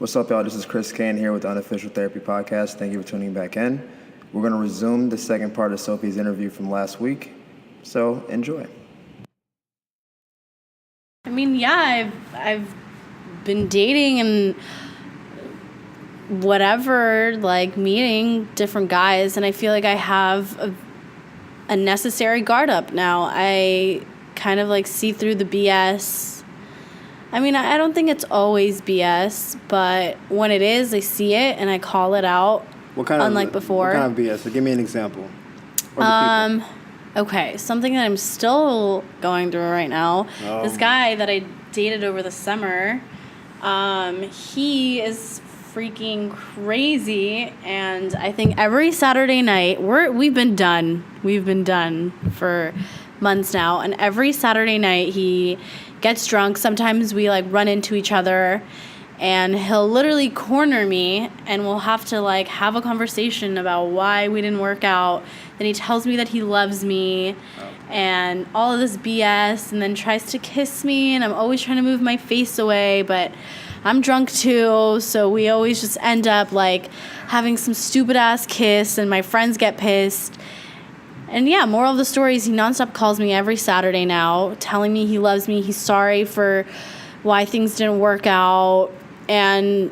What's up, y'all? This is Chris Kane here with the Unofficial Therapy Podcast. Thank you for tuning back in. We're going to resume the second part of Sophie's interview from last week, so enjoy. I mean, yeah, I've been dating and whatever, like meeting different guys, and I feel like I have a necessary guard up now. I kind of like see through the BS. I mean, I don't think it's always BS, but when it is, I see it and I call it out. Unlike before. What kind of BS? So give me an example. Okay, something that I'm still going through right now. This guy that I dated over the summer, he is freaking crazy, and I think every Saturday night we've been done for months now, and every Saturday night he gets drunk. Sometimes we like run into each other, and he'll literally corner me, and we'll have to like have a conversation about why we didn't work out. Then he tells me that he loves me and all of this BS, and then tries to kiss me, and I'm always trying to move my face away, but I'm drunk too, so we always just end up like having some stupid ass kiss, and my friends get pissed. And yeah, moral of the story is he nonstop calls me every Saturday now, telling me he loves me, he's sorry for why things didn't work out, and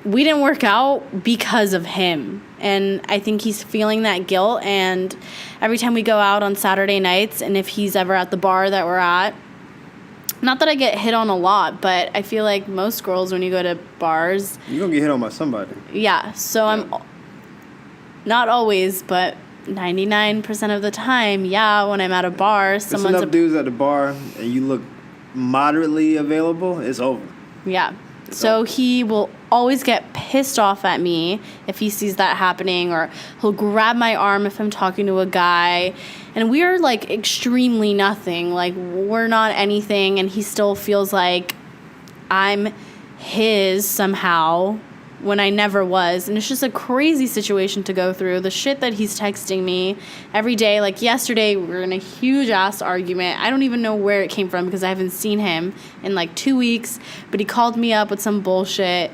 we didn't work out because of him. And I think he's feeling that guilt, and every time we go out on Saturday nights, and if he's ever at the bar that we're at, not that I get hit on a lot, but I feel like most girls, when you go to bars, You're going to get hit on by somebody. Yeah, so yeah. I'm not always, but 99% of the time, yeah, when I'm at a bar, someone's enough dudes at the bar and you look moderately available, it's over. Yeah. So he will always get pissed off at me if he sees that happening, or he'll grab my arm if I'm talking to a guy. And we're like extremely nothing. Like we're not anything, and he still feels like I'm his somehow when I never was. And it's just a crazy situation to go through. The shit that he's texting me every day. Like yesterday, we were in a huge ass argument. I don't even know where it came from because I haven't seen him in like 2 weeks. But he called me up with some bullshit.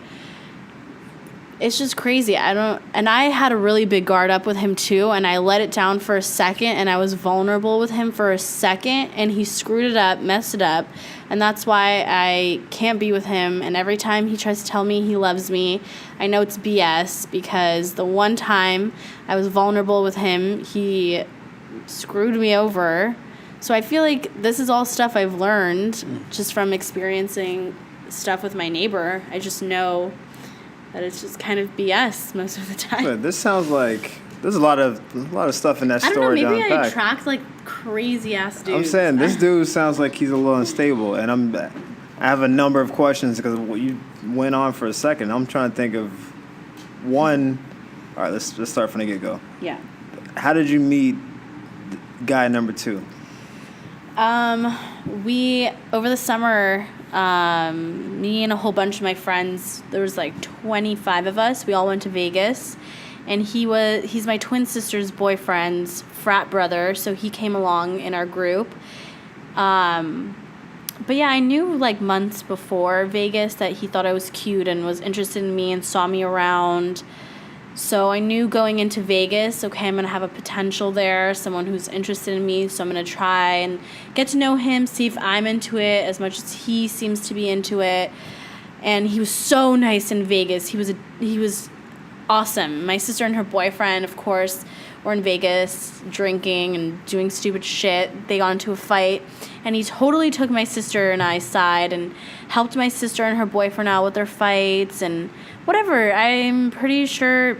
It's just crazy. And I had a really big guard up with him too, and I let it down for a second, and I was vulnerable with him for a second, and he screwed it up, messed it up, and that's why I can't be with him. And every time he tries to tell me he loves me, I know it's BS, because the one time I was vulnerable with him, he screwed me over. So I feel like this is all stuff I've learned just from experiencing stuff with my neighbor. I just know that it's just kind of BS most of the time. But this sounds like there's a lot of stuff in that story. I don't know, maybe I attract like crazy ass dudes. I'm saying this dude sounds like he's a little unstable, and I have a number of questions because you went on for a second. I'm trying to think of one. All right, let's start from the get-go. Yeah. How did you meet guy number 2? We over the summer, me and a whole bunch of my friends, there was like 25 of us, we all went to Vegas, and he's my twin sister's boyfriend's frat brother, so he came along in our group. But yeah, I knew like months before Vegas that he thought I was cute and was interested in me and saw me around. So I knew going into Vegas, okay, I'm going to have a potential there, someone who's interested in me, so I'm going to try and get to know him, see if I'm into it as much as he seems to be into it. And he was so nice in Vegas. He was awesome. My sister and her boyfriend, of course, were in Vegas drinking and doing stupid shit. They got into a fight, and he totally took my sister and I's side and helped my sister and her boyfriend out with their fights and whatever. I'm pretty sure,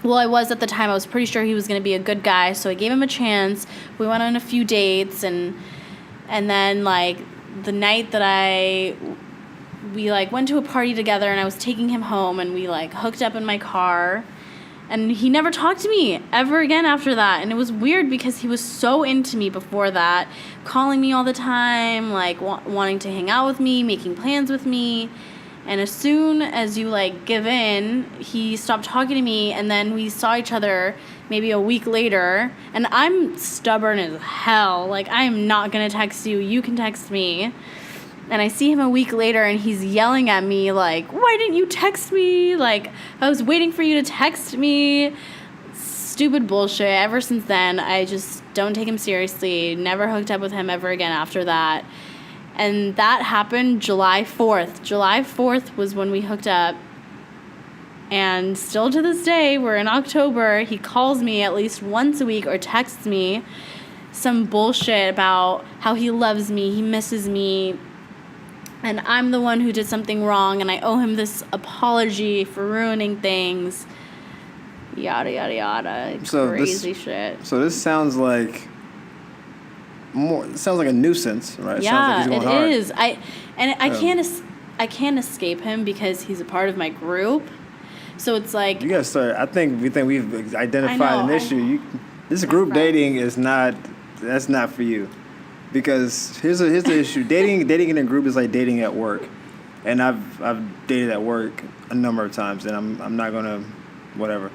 well, I was at the time, I was pretty sure he was going to be a good guy, so I gave him a chance. We went on a few dates, and then, like, the night that we, like, went to a party together, and I was taking him home, and we, like, hooked up in my car, and he never talked to me ever again after that, and it was weird because he was so into me before that, calling me all the time, like, wanting to hang out with me, making plans with me. And as soon as you, like, give in, he stopped talking to me, and then we saw each other maybe a week later, and I'm stubborn as hell. Like, I am not going to text you. You can text me. And I see him a week later, and he's yelling at me, like, why didn't you text me? Like, I was waiting for you to text me. Stupid bullshit. Ever since then, I just don't take him seriously. Never hooked up with him ever again after that. And that happened July 4th. July 4th was when we hooked up. And still to this day, we're in October, he calls me at least once a week or texts me some bullshit about how he loves me, he misses me, and I'm the one who did something wrong, and I owe him this apology for ruining things. Yada, yada, yada. Crazy shit. So this sounds like a nuisance, right? Yeah, sounds like he's it going is. I can't escape him because he's a part of my group. So it's like you gotta start. I think we've identified an issue. This group dating is not. That's not for you, because here's the issue. Dating in a group is like dating at work, and I've dated at work a number of times, and I'm not gonna whatever.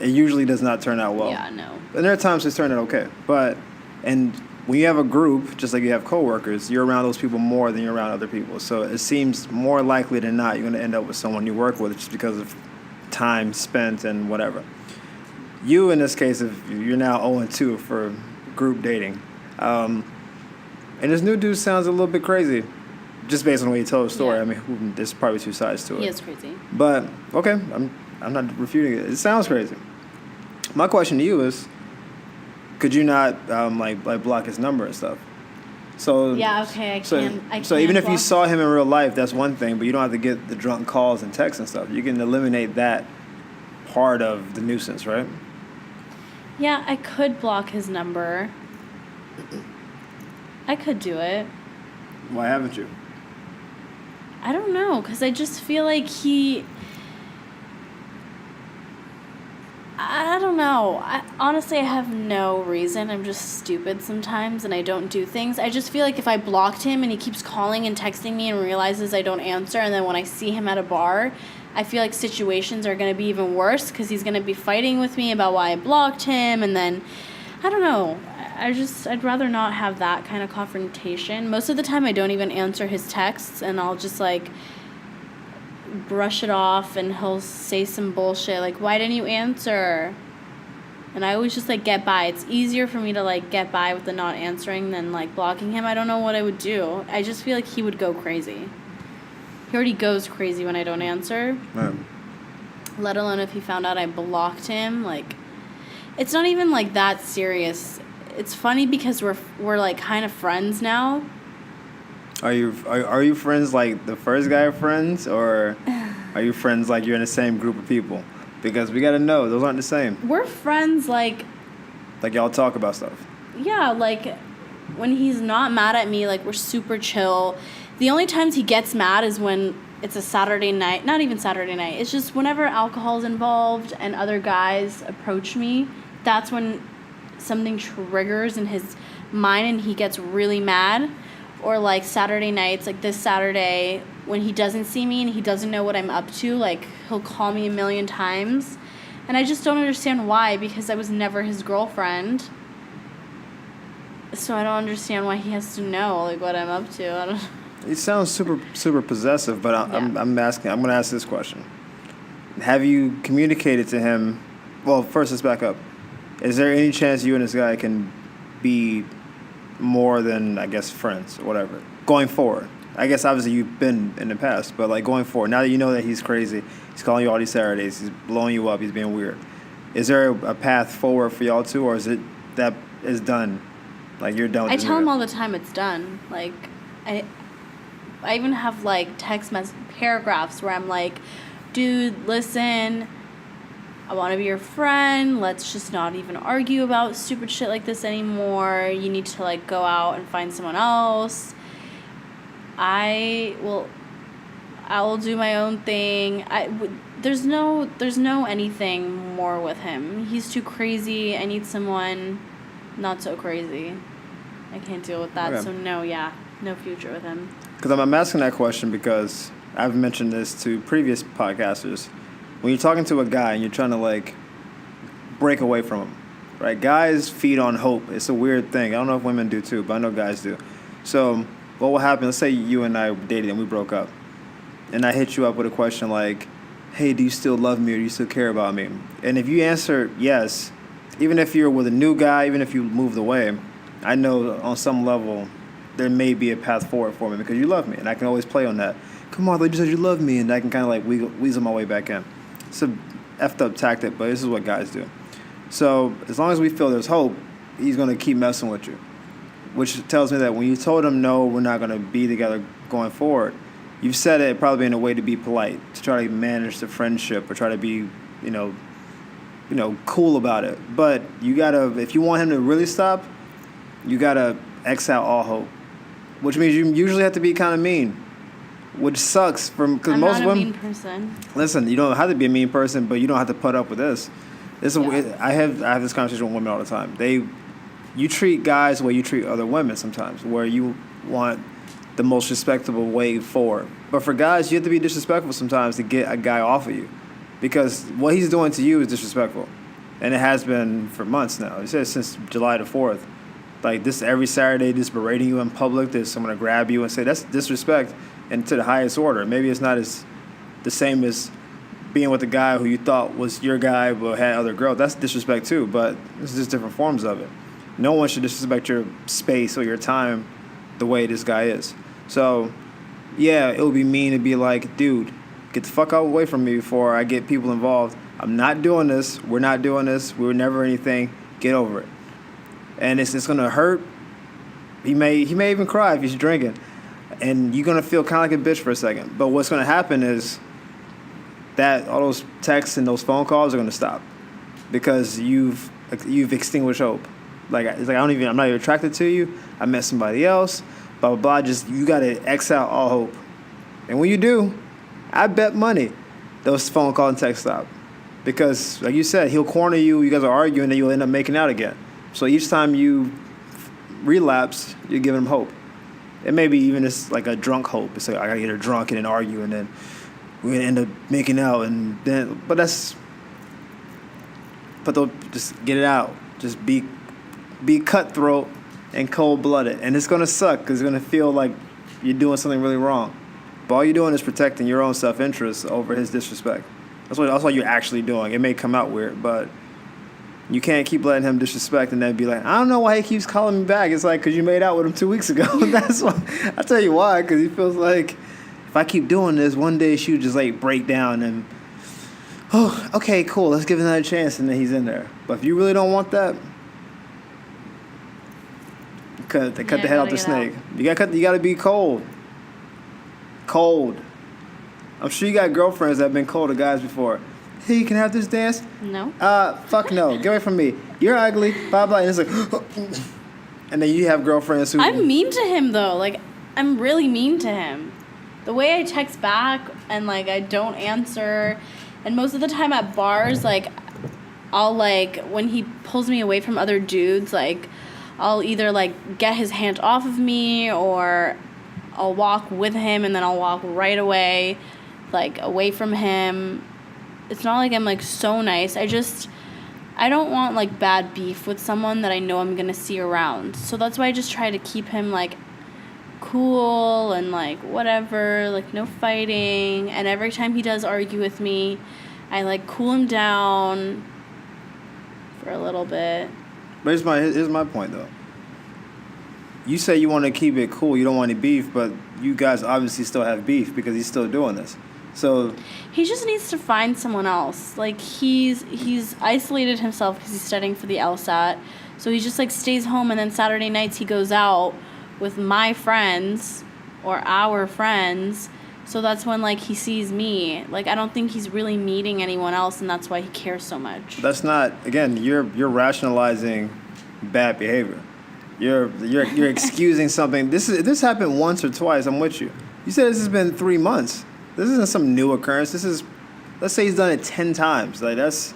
It usually does not turn out well. Yeah, no. And there are times it's turned out okay, and when you have a group, just like you have coworkers, you're around those people more than you're around other people. So it seems more likely than not you're gonna end up with someone you work with just because of time spent and whatever. You, in this case, if you're now 0-2 for group dating, and this new dude sounds a little bit crazy, just based on the way he told the story. Yeah. I mean, there's probably two sides to it. He is crazy. But okay, I'm not refuting it. It sounds crazy. My question to you is, could you not like block his number and stuff? So yeah, okay, I can. So even if you saw him in real life, that's one thing, but you don't have to get the drunk calls and texts and stuff. You can eliminate that part of the nuisance, right? Yeah, I could block his number. I could do it. Why haven't you? I don't know, because I just feel like I don't know. Honestly, I have no reason. I'm just stupid sometimes, and I don't do things. I just feel like if I blocked him and he keeps calling and texting me and realizes I don't answer, and then when I see him at a bar, I feel like situations are going to be even worse because he's going to be fighting with me about why I blocked him, and then, I don't know. I'd rather not have that kind of confrontation. Most of the time, I don't even answer his texts, and I'll just, like, brush it off, and he'll say some bullshit like, why didn't you answer? And I always just like get by. It's easier for me to like get by with the not answering than like blocking him. I don't know what I would do. I just feel like he would go crazy. He already goes crazy when I don't answer. Right. Let alone if he found out I blocked him. Like, it's not even like that serious. It's funny because we're like kind of friends now. Are you friends like the first guy friends, or are you friends like you're in the same group of people? Because we gotta know, those aren't the same. We're friends like y'all talk about stuff. Yeah, like when he's not mad at me, like we're super chill. The only times he gets mad is when it's a Saturday night. Not even Saturday night. It's just whenever alcohol's involved and other guys approach me, that's when something triggers in his mind and he gets really mad. Or like Saturday nights, like this Saturday, when he doesn't see me and he doesn't know what I'm up to, like he'll call me a million times. And I just don't understand why, because I was never his girlfriend. So I don't understand why he has to know like what I'm up to. I don't. It sounds super possessive, but I'm going to ask this question. Have you communicated to him? Well, first let's back up. Is there any chance you and this guy can be more than, I guess, friends or whatever going forward? I guess obviously you've been in the past, but like going forward, now that you know that he's crazy, he's calling you all these Saturdays, he's blowing you up, he's being weird. Is there a path forward for y'all two, or is it that is done? Like you're done with I tell him all the time it's done. Like I even have like text message paragraphs where I'm like, dude, listen, I want to be your friend. Let's just not even argue about stupid shit like this anymore. You need to like go out and find someone else. I will do my own thing. There's no anything more with him. He's too crazy. I need someone not so crazy. I can't deal with that. Okay. So no future with him. Because I'm asking that question because I've mentioned this to previous podcasters. When you're talking to a guy and you're trying to, like, break away from him, right? Guys feed on hope. It's a weird thing. I don't know if women do, too, but I know guys do. So what will happen? Let's say you and I dated and we broke up, and I hit you up with a question like, "Hey, do you still love me or do you still care about me?" And if you answer yes, even if you're with a new guy, even if you moved away, I know on some level there may be a path forward for me because you love me, and I can always play on that. Come on, you said you love me, and I can kind of like weasel my way back in. It's a effed up tactic, but this is what guys do. So as long as we feel there's hope, he's going to keep messing with you, which tells me that when you told him no, we're not going to be together going forward, you've said it probably in a way to be polite, to try to manage the friendship or try to be, cool about it. But you gotta, if you want him to really stop, you gotta X out all hope, which means you usually have to be kind of mean, which sucks because most women. I'm not a mean person. Listen, you don't have to be a mean person, but you don't have to put up with this. Yeah. I have this conversation with women all the time. You treat guys the way you treat other women sometimes, where you want the most respectable way forward. But for guys, you have to be disrespectful sometimes to get a guy off of you, because what he's doing to you is disrespectful, and it has been for months now. He says since July the 4th, like this every Saturday, just berating you in public. There's someone to grab you and say that's disrespect, and to the highest order. Maybe it's not the same as being with a guy who you thought was your guy but had other girls. That's disrespect too, but it's just different forms of it. No one should disrespect your space or your time the way this guy is. So, yeah, it would be mean to be like, dude, get the fuck away from me before I get people involved. I'm not doing this. We're not doing this. We were never anything. Get over it. And it's going to hurt. He may even cry if he's drinking. And you're going to feel kind of like a bitch for a second. But what's going to happen is that all those texts and those phone calls are going to stop because you've extinguished hope. I'm not even attracted to you. I met somebody else. Blah blah blah. You got to X out all hope. And when you do, I bet money those phone calls and texts stop, because like you said, he'll corner you. You guys are arguing, and you'll end up making out again. So each time you relapse, you're giving him hope. It may be even just like a drunk hope. It's like I gotta get her drunk and then argue, and then we're gonna end up making out, and then they'll just get it out. Just be cutthroat and cold-blooded, and it's gonna suck because it's gonna feel like you're doing something really wrong. But all you're doing is protecting your own self-interest over his disrespect. That's what you're actually doing. It may come out weird, but you can't keep letting him disrespect and then be like, I don't know why he keeps calling me back. It's like, because you made out with him 2 weeks ago. That's why. I'll tell you why, because he feels like if I keep doing this, one day she would just like break down and, oh, okay, cool, let's give it another chance, and then he's in there. But if you really don't want that, cut the head off the snake. You got to be cold. Cold. I'm sure you got girlfriends that have been cold to guys before. Hey, you can have this dance? No. Fuck no. Get away from me. You're ugly. Blah blah. And it's like, and then you have girlfriends who. I'm mean to him though. Like, I'm really mean to him. The way I text back and like I don't answer, and most of the time at bars, like I'll like when he pulls me away from other dudes, like I'll either like get his hand off of me or I'll walk with him and then I'll walk right away, like away from him. It's not like I'm like so nice. I don't want like bad beef with someone that I know I'm gonna see around. So that's why I just try to keep him like cool and like whatever, like no fighting. And every time he does argue with me, I like cool him down for a little bit. But here's my point though. You say you want to keep it cool, you don't want any beef, but you guys obviously still have beef because he's still doing this. So he just needs to find someone else. Like he's isolated himself because he's studying for the LSAT. So he just like stays home, and then Saturday nights he goes out with my friends or our friends. So that's when like he sees me. Like I don't think he's really meeting anyone else, and that's why he cares so much. That's not, again, you're rationalizing bad behavior. You're excusing something. This happened once or twice. I'm with you. You said this has been 3 months. This isn't some new occurrence. This is, let's say he's done it 10 times. Like that's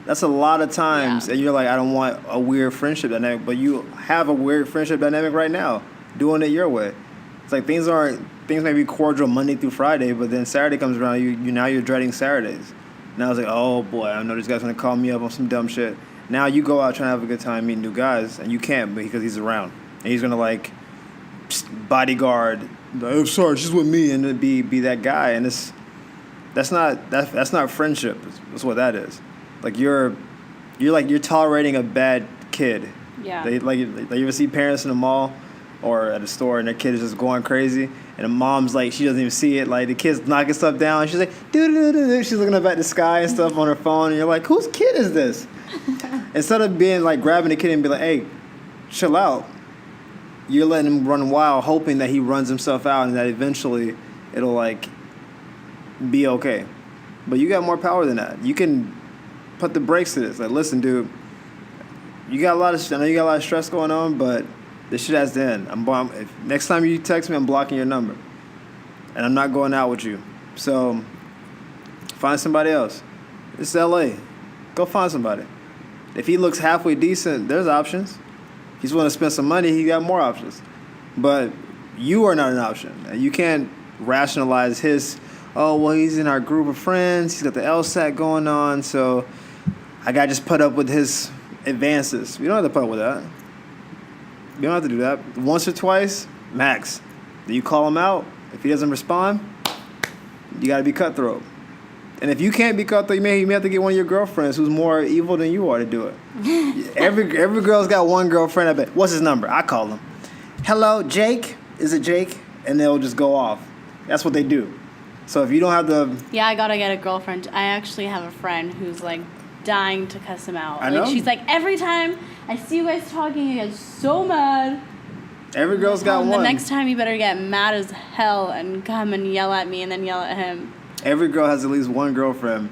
a lot of times, yeah. And you're like, I don't want a weird friendship dynamic, but you have a weird friendship dynamic right now, doing it your way. It's like things may be cordial Monday through Friday, but then Saturday comes around, you're dreading Saturdays. Now it's like, oh boy, I know this guy's gonna call me up on some dumb shit. Now you go out trying to have a good time meeting new guys, and you can't because he's around, and he's gonna like bodyguard. Like, oh, sorry, she's with me, and then be that guy, and that's not friendship. That's what that is. Like you're tolerating a bad kid. Yeah. You ever see parents in the mall or at a store and their kid is just going crazy and the mom's like, she doesn't even see it, like the kid's knocking stuff down and she's like, doo-doo-doo-doo. She's looking up at the sky and stuff on her phone and you're like, whose kid is this? Instead of being like grabbing the kid and be like, hey, chill out, you're letting him run wild, hoping that he runs himself out and that eventually it'll like be okay. But you got more power than that. You can put the brakes to this. Like, listen, dude, I know you got a lot of stress going on, but this shit has to end. If next time you text me, I'm blocking your number, and I'm not going out with you. So find somebody else. It's LA. Go find somebody. If he looks halfway decent, there's options. If he's willing to spend some money, he got more options. But you are not an option. And you can't rationalize his, oh, well, he's in our group of friends. He's got the LSAT going on, so I got to just put up with his advances. You don't have to put up with that. You don't have to do that. Once or twice, max. Then you call him out. If he doesn't respond, you got to be cutthroat. And if you can't be cutthroat, you may have to get one of your girlfriends who's more evil than you are to do it. Every girl's got one girlfriend. I bet. What's his number? I call him. Hello, Jake? Is it Jake? And they'll just go off. That's what they do. So if you don't have the... Yeah, I gotta get a girlfriend. I actually have a friend who's like dying to cuss him out. I know. She's like, every time I see you guys talking, I get so mad. Every girl's got one. The next time you better get mad as hell and come and yell at me and then yell at him. Every girl has at least one girlfriend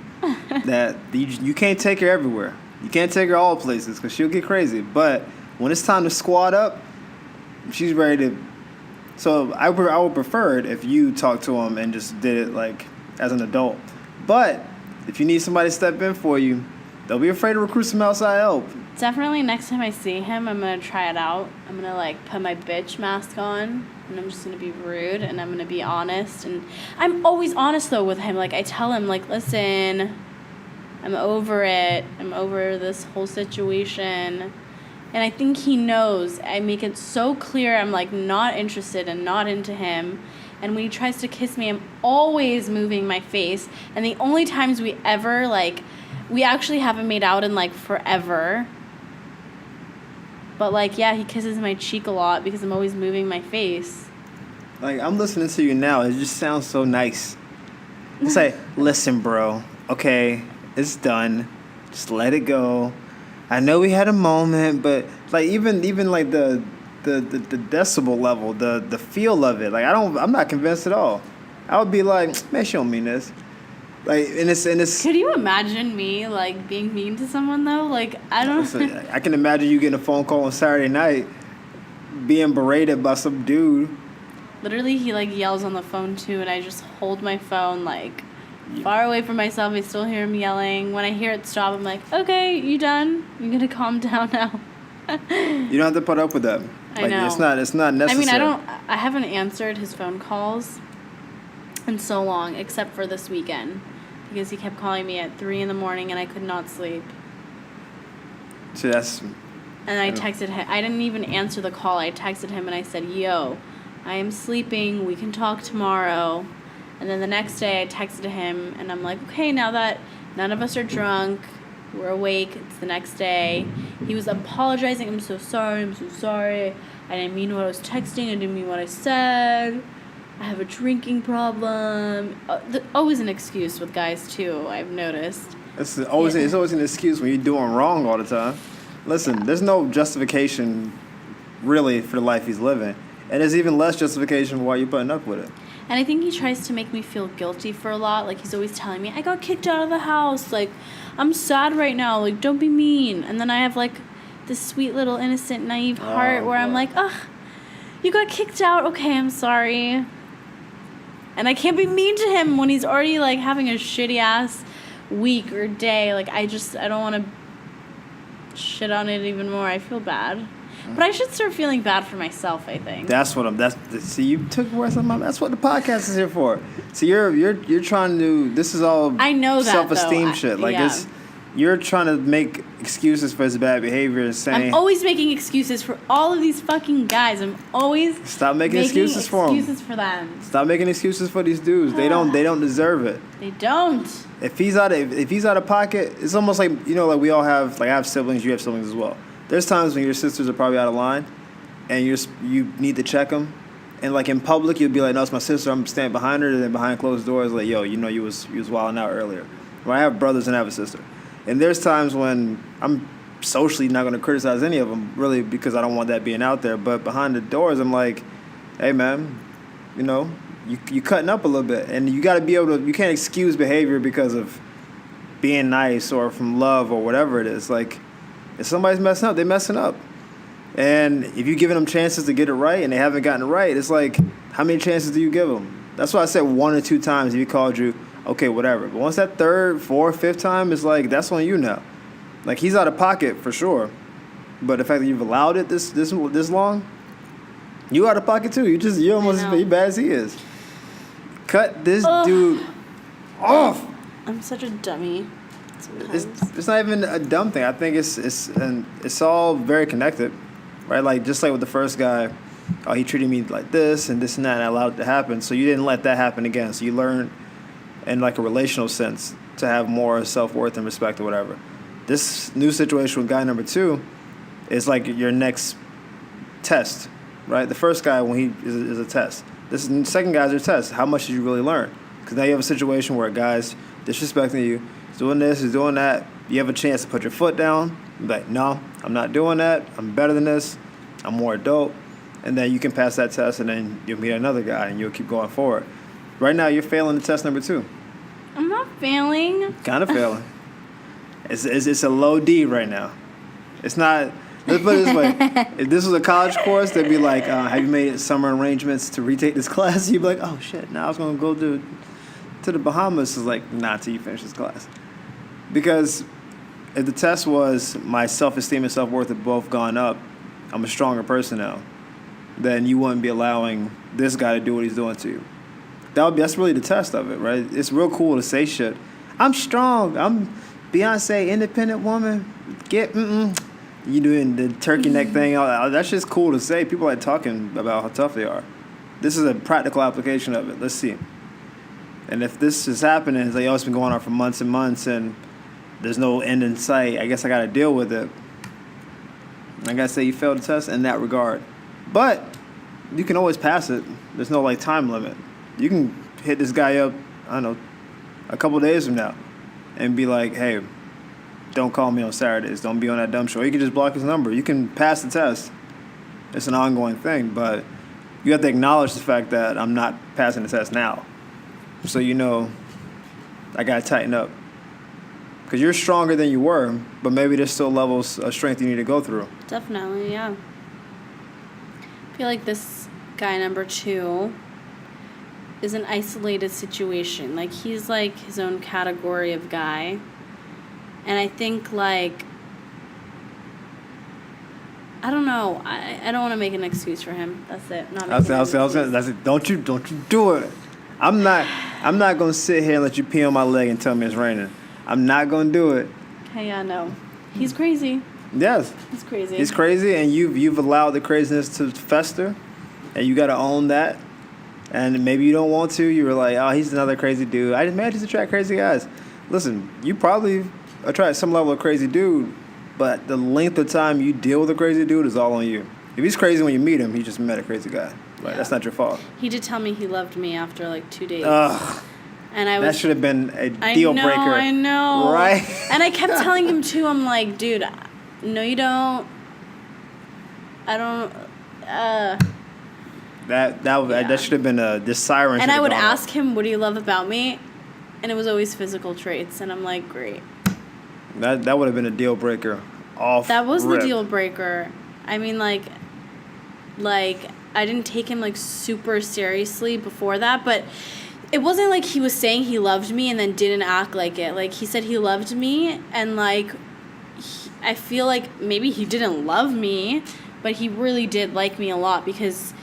that you can't take her everywhere. You can't take her all places because she'll get crazy. But when it's time to squad up, she's ready to... So I would prefer it if you talked to him and just did it like as an adult. But if you need somebody to step in for you, don't be afraid to recruit some outside help. Definitely next time I see him, I'm going to try it out. I'm going to like put my bitch mask on and I'm just going to be rude and I'm going to be honest. And I'm always honest though with him. Like I tell him like, listen, I'm over it. I'm over this whole situation. And I think he knows. I make it so clear I'm like not interested and not into him. And when he tries to kiss me, I'm always moving my face. And the only times we ever like, we actually haven't made out in like forever. But like, yeah, he kisses my cheek a lot because I'm always moving my face. Like, I'm listening to you now. It just sounds so nice. It's like, listen, bro. Okay, it's done. Just let it go. I know we had a moment, but like even like the decibel level, the feel of it, like I'm not convinced at all. I would be like, man, she don't mean this. Like, and it's. Could you imagine me like being mean to someone though? Like I don't. I can imagine you getting a phone call on Saturday night, being berated by some dude. Literally, he like yells on the phone too, and I just hold my phone like far away from myself. I still hear him yelling. When I hear it stop, I'm like, okay, you done? You're gonna calm down now. You don't have to put up with that. Like, I know. It's not necessary. I mean, I haven't answered his phone calls in so long, except for this weekend, because he kept calling me at 3 a.m. and I could not sleep. So that's... And I texted him. I didn't even answer the call. I texted him and I said, yo, I am sleeping. We can talk tomorrow. And then the next day I texted him and I'm like, okay, now that none of us are drunk, we're awake, it's the next day. He was apologizing. I'm so sorry. I didn't mean what I was texting. I didn't mean what I said. I have a drinking problem. Always an excuse with guys too, I've noticed. It's always an excuse when you're doing wrong all the time. Listen, there's no justification really for the life he's living. And there's even less justification for why you're putting up with it. And I think he tries to make me feel guilty for a lot. Like, he's always telling me, I got kicked out of the house. Like, I'm sad right now. Like, don't be mean. And then I have, like, this sweet little innocent, naive heart where I'm like, ugh, you got kicked out. Okay, I'm sorry. And I can't be mean to him when he's already, like, having a shitty-ass week or day. Like, I don't want to shit on it even more. I feel bad. But I should start feeling bad for myself, I think. See, you took words out of my mouth. That's what the podcast is here for. So you're trying to, this is all I know that, self-esteem though. shit. Like, yeah. you're trying to make excuses for his bad behavior and saying... I'm always making excuses for all of these fucking guys. I'm always Stop making excuses for them. Excuses for them. Stop making excuses for these dudes. They don't deserve it. They don't. If he's out of pocket, it's almost like, like we all have, like I have siblings, you have siblings as well. There's times when your sisters are probably out of line and you need to check them. And like in public, you'll be like, no, it's my sister. I'm standing behind her. And then behind closed doors, like, yo, you was wilding out earlier. Well, I have brothers and I have a sister. And there's times when I'm socially not going to criticize any of them, really, because I don't want that being out there. But behind the doors, I'm like, hey, man, you cutting up a little bit. And you got to be able to, you can't excuse behavior because of being nice or from love or whatever it is. Like, if somebody's messing up, they're messing up. And if you're giving them chances to get it right and they haven't gotten it right, it's like, how many chances do you give them? That's why I said 1 or 2 times if he called you, okay, whatever. But once that 3rd, 4th, 5th time, it's like, that's on you now. Like, he's out of pocket for sure. But the fact that you've allowed it this long, you out of pocket too. You're almost as bad as he is. Cut this dude off. I'm such a dummy. It's not even a dumb thing. I think it's all very connected. Right, like just like with the first guy, he treated me like this and that, and I allowed it to happen. So you didn't let that happen again. So you learned, in like a relational sense, to have more self-worth and respect or whatever. This new situation with guy number 2 is like your next test, right? The first guy when he is a test. This second guy's your test. How much did you really learn? Because now you have a situation where a guy's disrespecting you, he's doing this, he's doing that. You have a chance to put your foot down. You're like, no, I'm not doing that. I'm better than this. I'm more adult. And then you can pass that test, and then you'll meet another guy, and you'll keep going forward. Right now, you're failing the test number 2. I'm not failing. Kind of failing. It's a low D right now. It's not. Let's put it this way. If this was a college course, they'd be like, have you made summer arrangements to retake this class? You'd be like, oh, shit, now I was going to go to the Bahamas. It's like, not till you finish this class. Because if the test was my self-esteem and self-worth have both gone up, I'm a stronger person now, then you wouldn't be allowing this guy to do what he's doing to you. That's really the test of it, right? It's real cool to say shit. I'm strong. I'm Beyonce, independent woman. You doing the turkey neck thing. That's just cool to say. People like talking about how tough they are. This is a practical application of it. Let's see. And if this is happening, it's like, it's been going on for months and months, and there's no end in sight. I guess I got to deal with it. I got to say you failed the test in that regard. But you can always pass it. There's no, time limit. You can hit this guy up, I don't know, a couple days from now and be like, hey, don't call me on Saturdays. Don't be on that dumb show. You can just block his number. You can pass the test. It's an ongoing thing. But you have to acknowledge the fact that I'm not passing the test now. So I got to tighten up. Because you're stronger than you were, but maybe there's still levels of strength you need to go through. Definitely, yeah. I feel like this guy number 2 is an isolated situation. Like, he's like his own category of guy. And I think, I don't know. I don't want to make an excuse for him. That's it. That's it. Don't you do it. I'm not gonna sit here and let you pee on my leg and tell me it's raining. I'm not gonna do it. Hey, no. He's crazy. Yes. He's crazy. He's crazy, and you've allowed the craziness to fester, and you got to own that. And maybe you don't want to. You were like, oh, he's another crazy dude. I just attract crazy guys. Listen, you probably attract some level of crazy dude, but the length of time you deal with a crazy dude is all on you. If he's crazy when you meet him, he just met a crazy guy. That's not your fault. He did tell me he loved me after 2 days. Ugh. And that should have been a deal breaker. I know. Right? And I kept telling him too, I'm like, dude, no you don't. I don't That should have been this siren. And I would ask him, what do you love about me? And it was always physical traits, and I'm like, great. That would have been a deal breaker. That was the deal breaker. I mean, I didn't take him super seriously before that, but it wasn't like he was saying he loved me and then didn't act like it. He said he loved me, and I feel like maybe he didn't love me, but he really did like me a lot because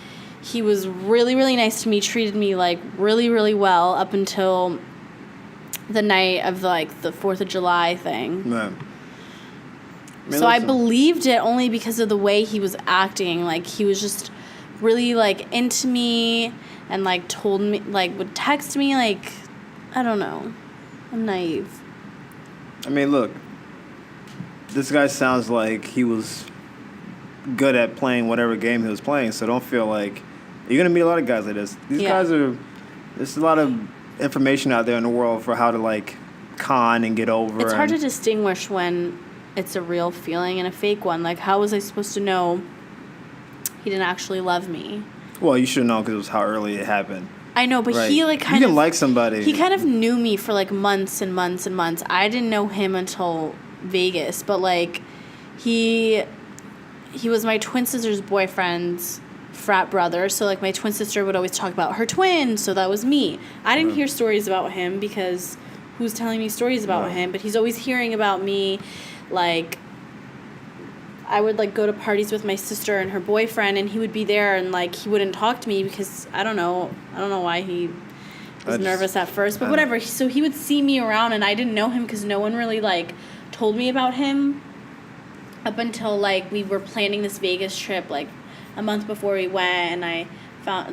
he was really, really nice to me, treated me really, really well up until the night of the 4th of July thing. Man. So I believed it only because of the way he was acting. Like, he was just really, like, into me and, like, told me, like, would text me, like, I don't know. I'm naive. I mean, look, this guy sounds like he was good at playing whatever game he was playing, so don't feel like you're going to meet a lot of guys like this. These guys are, there's a lot of information out there in the world for how to, like, con and get over. It's hard to distinguish when it's a real feeling and a fake one. Like, how was I supposed to know he didn't actually love me? Well, you should have known because it was how early it happened. I know, but he, like, kind of... You can like somebody. He kind of knew me for, like, months and months and months. I didn't know him until Vegas, but, like, he was my twin sister's boyfriend's frat brother, so, like, my twin sister would always talk about her twin, so that was me. I didn't hear stories about him because who's telling me stories about him, but he's always hearing about me. Like, I would, like, go to parties with my sister and her boyfriend, and he would be there, and, like, he wouldn't talk to me because I don't know why he was nervous at first, but whatever. So he would see me around, and I didn't know him because no one really, like, told me about him up until, like, we were planning this Vegas trip, like, a month before we went, and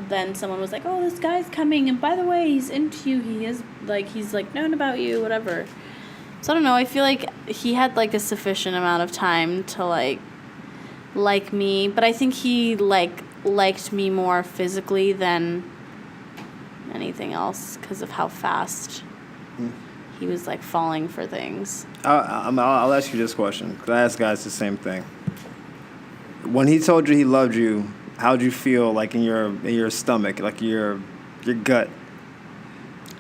then someone was like, oh, this guy's coming, and by the way, he's into you, he's known about you, whatever. So I don't know, I feel like he had, like, a sufficient amount of time to, like me, but I think he, liked me more physically than anything else because of how fast he was, like, falling for things. I'll ask you this question, because I ask guys the same thing. When he told you he loved you, how'd you feel, like, in your stomach, like your gut?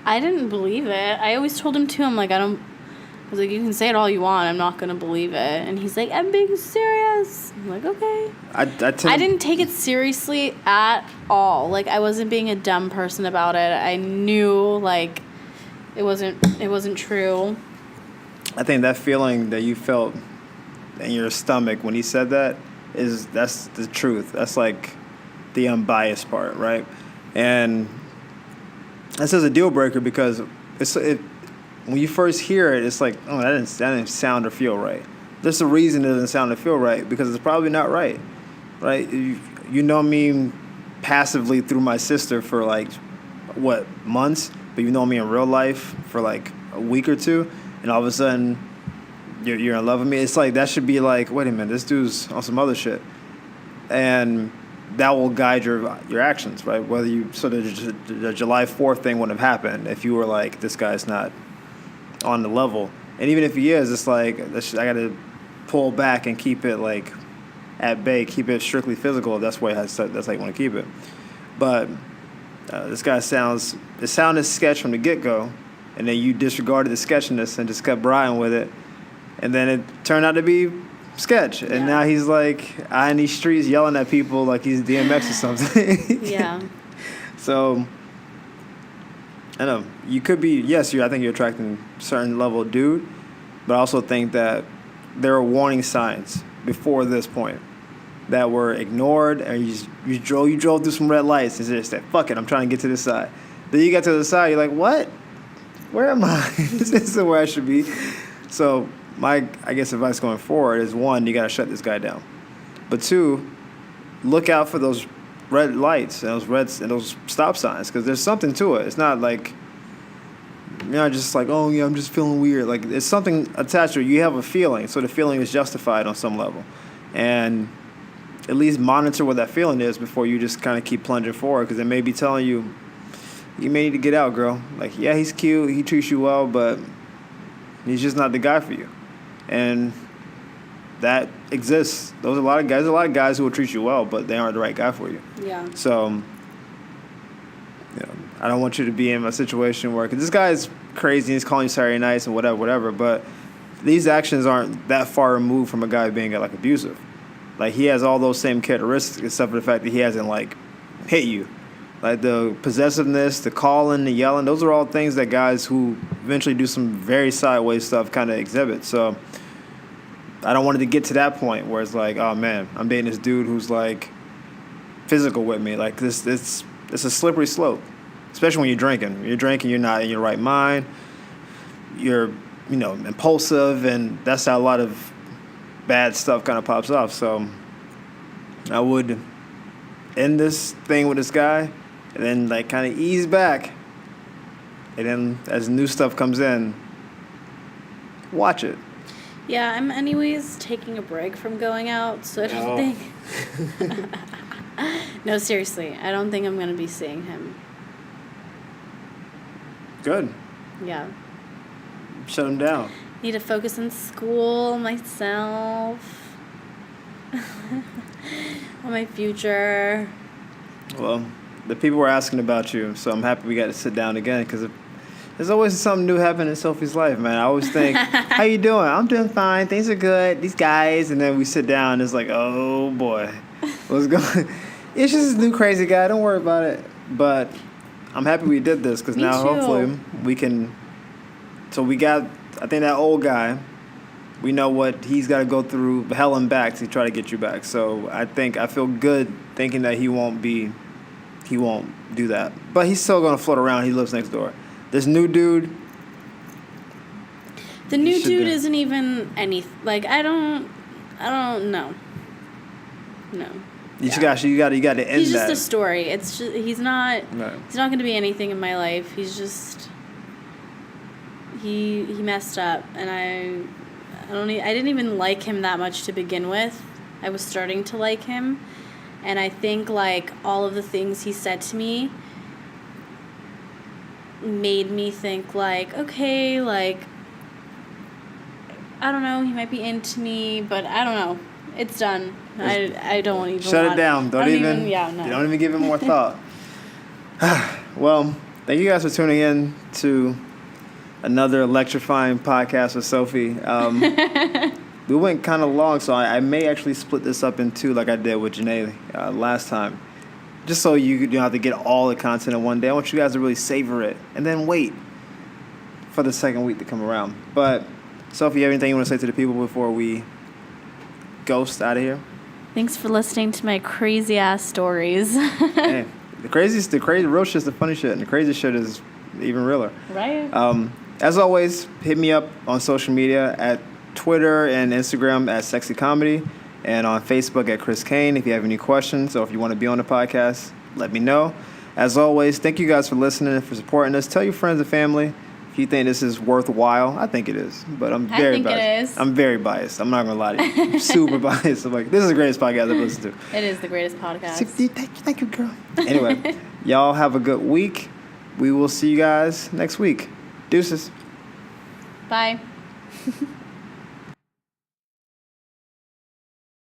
I didn't believe it. I always told him too. I was like, you can say it all you want. I'm not gonna believe it. And he's like, I'm being serious. I'm like, okay. I didn't take it seriously at all. Like, I wasn't being a dumb person about it. I knew, like, it wasn't true. I think that feeling that you felt in your stomach when he said that's the truth. That's, like, the unbiased part, right? And this is a deal breaker because when you first hear it, it's like, oh, that didn't sound or feel right. There's a reason it doesn't sound or feel right because it's probably not right, right? You know me passively through my sister for, like, months, but you know me in real life for, like, a week or two, and all of a sudden you're in love with me. It's like that should be like, wait a minute, this dude's on some other shit, and that will guide your actions, right? Whether the July 4th thing wouldn't have happened if you were like, this guy's not on the level, and even if he is, it's like I got to pull back and keep it, like, at bay, keep it strictly physical. If that's how you want to keep it. But this guy sounded sketch from the get go, and then you disregarded the sketchiness and just kept riding with it. And then it turned out to be sketch. And now he's, like, out in these streets yelling at people like he's DMX or something. Yeah. So, I know. You could be, I think you're attracting a certain level of dude, but I also think that there are warning signs before this point that were ignored, and you drove through some red lights and just said, fuck it, I'm trying to get to this side. Then you get to the side, you're like, what? Where am I? This isn't where I should be. So, my, I guess, advice going forward is, one, you got to shut this guy down. But two, look out for those red lights and those stop signs, because there's something to it. It's not like, just like, oh, yeah, I'm just feeling weird. Like, it's something attached to it. You have a feeling, so the feeling is justified on some level. And at least monitor what that feeling is before you just kind of keep plunging forward, because it may be telling you, you may need to get out, girl. Like, yeah, he's cute, he treats you well, but he's just not the guy for you. And that exists. There's a lot of guys who will treat you well, but they aren't the right guy for you. Yeah. So, I don't want you to be in a situation where, because this guy's crazy, he's calling you Saturday nights and whatever, but these actions aren't that far removed from a guy being, like, abusive. Like, he has all those same characteristics, except for the fact that he hasn't, like, hit you. Like, the possessiveness, the calling, the yelling, those are all things that guys who eventually do some very sideways stuff kind of exhibit. So I don't want it to get to that point where it's like, oh, man, I'm dating this dude who's, like, physical with me. Like, it's a slippery slope, especially when you're drinking. When you're drinking, you're not in your right mind. You're, impulsive, and that's how a lot of bad stuff kind of pops off. So I would end this thing with this guy and then like kind of ease back. And then as new stuff comes in, watch it. Yeah, I'm anyways taking a break from going out, so I don't think... No, seriously, I don't think I'm going to be seeing him. Good. Yeah. Shut him down. Need to focus on school, myself, on my future. Well, the people were asking about you, so I'm happy we got to sit down again because there's always something new happening in Sophie's life, man. I always think, how you doing? I'm doing fine. Things are good. These guys. And then we sit down and it's like, oh, boy. What's going on? It's just this new crazy guy. Don't worry about it. But I'm happy we did this because now hopefully we can. So we got, I think that old guy, we know what he's got to go through hell and back to try to get you back. So I feel good thinking that he won't do that. But he's still going to float around. He lives next door. This new dude. The new dude isn't even anything. Like, I don't know. No. You got to end that. He's just a story. It's just, he's not going to be anything in my life. He's just, he messed up, and I didn't even like him that much to begin with. I was starting to like him, and I think like all of the things he said to me made me think like, okay, like, I don't know, he might be into me, but I don't know. It's done. I don't even shut it down. Don't even give it more thought. Well, thank you guys for tuning in to another electrifying podcast with Sophie. We went kind of long, so I may actually split this up in two like I did with Janae last time. Just so you don't have to get all the content in one day. I want you guys to really savor it and then wait for the second week to come around. But, Sophie, you have anything you want to say to the people before we ghost out of here? Thanks for listening to my crazy ass stories. Hey, the real shit's the funny shit, and the crazy shit is even realer. Right. As always, hit me up on social media at Twitter and Instagram at Sexy Comedy, and on Facebook at Chris Kane. If you have any questions or if you want to be on the podcast, let me know. As always, thank you guys for listening and for supporting us. Tell your friends and family if you think this is worthwhile. I think it is, but I'm very biased. It is. I'm very biased. I'm not going to lie to you. I'm super biased. I'm like, this is the greatest podcast I've listened to. It is the greatest podcast. Thank you, girl. Anyway, y'all have a good week. We will see you guys next week. Deuces. Bye.